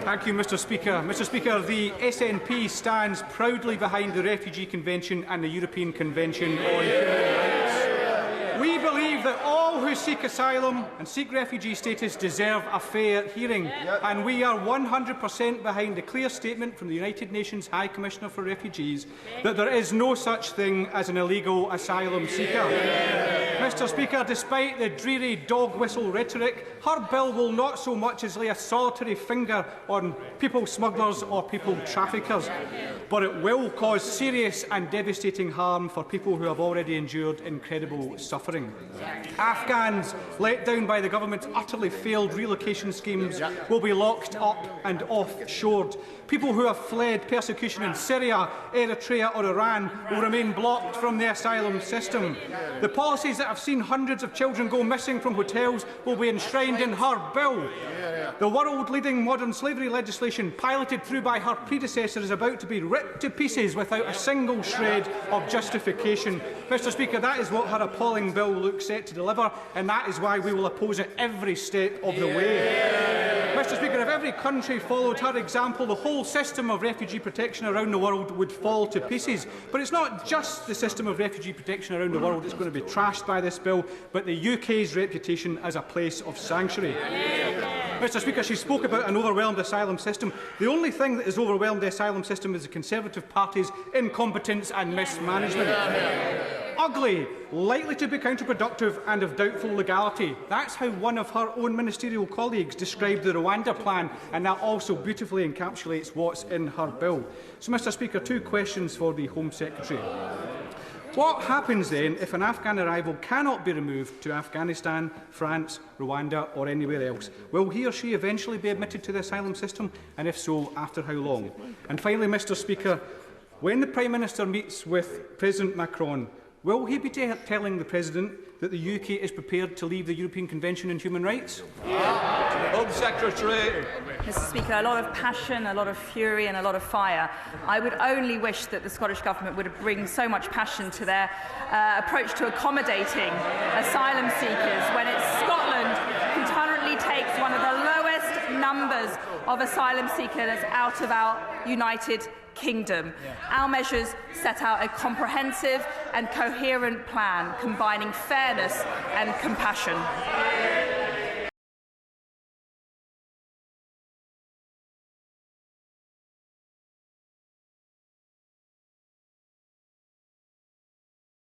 Thank you, Mr Speaker. Mr Speaker, the SNP stands proudly behind the Refugee Convention and the European Convention on Human Rights. We believe that all who seek asylum and seek refugee status deserve a fair hearing, and we are 100% behind the clear statement from the United Nations High Commissioner for Refugees that there is no such thing as an illegal asylum seeker. Mr Speaker, despite the dreary dog whistle rhetoric, her bill will not so much as lay a solitary finger on people smugglers or people traffickers, but it will cause serious and devastating harm for people who have already endured incredible suffering. Afghans let down by the government's utterly failed relocation schemes will be locked up and offshored. People who have fled persecution in Syria, Eritrea or Iran will remain blocked from the asylum system. The policies that have seen hundreds of children go missing from hotels will be enshrined in her bill. The world-leading modern slavery legislation piloted through by her predecessor is about to be ripped to pieces without a single shred of justification. Mr Speaker, that is what her appalling bill looks set to deliver, and that is why we will oppose it every step of the way. Mr Speaker, if every country followed her example, the whole system of refugee protection around the world would fall to pieces. But it's not just the system of refugee protection around the world that's going to be trashed by this bill, but the UK's reputation as a place of sanctuary. Mr Speaker, she spoke about an overwhelmed asylum system. The only thing that has overwhelmed the asylum system is the Conservative Party's incompetence and mismanagement. Ugly, likely to be counterproductive and of doubtful legality. That's how one of her own ministerial colleagues described the Rwanda plan, and that also beautifully encapsulates what's in her bill. So, Mr Speaker, two questions for the Home Secretary. What happens then if an Afghan arrival cannot be removed to Afghanistan, France, Rwanda or anywhere else? Will he or she eventually be admitted to the asylum system, and if so, after how long? And finally, Mr Speaker, when the Prime Minister meets with President Macron, will he be telling the President that the UK is prepared to leave the European Convention on Human Rights? Home Secretary. Mr Speaker, a lot of passion, a lot of fury and a lot of fire. I would only wish that the Scottish Government would bring so much passion to their approach to accommodating asylum seekers when it's Scotland who currently takes one of the lowest numbers of asylum seekers out of our United Kingdom. Our measures set out a comprehensive and coherent plan combining fairness and compassion.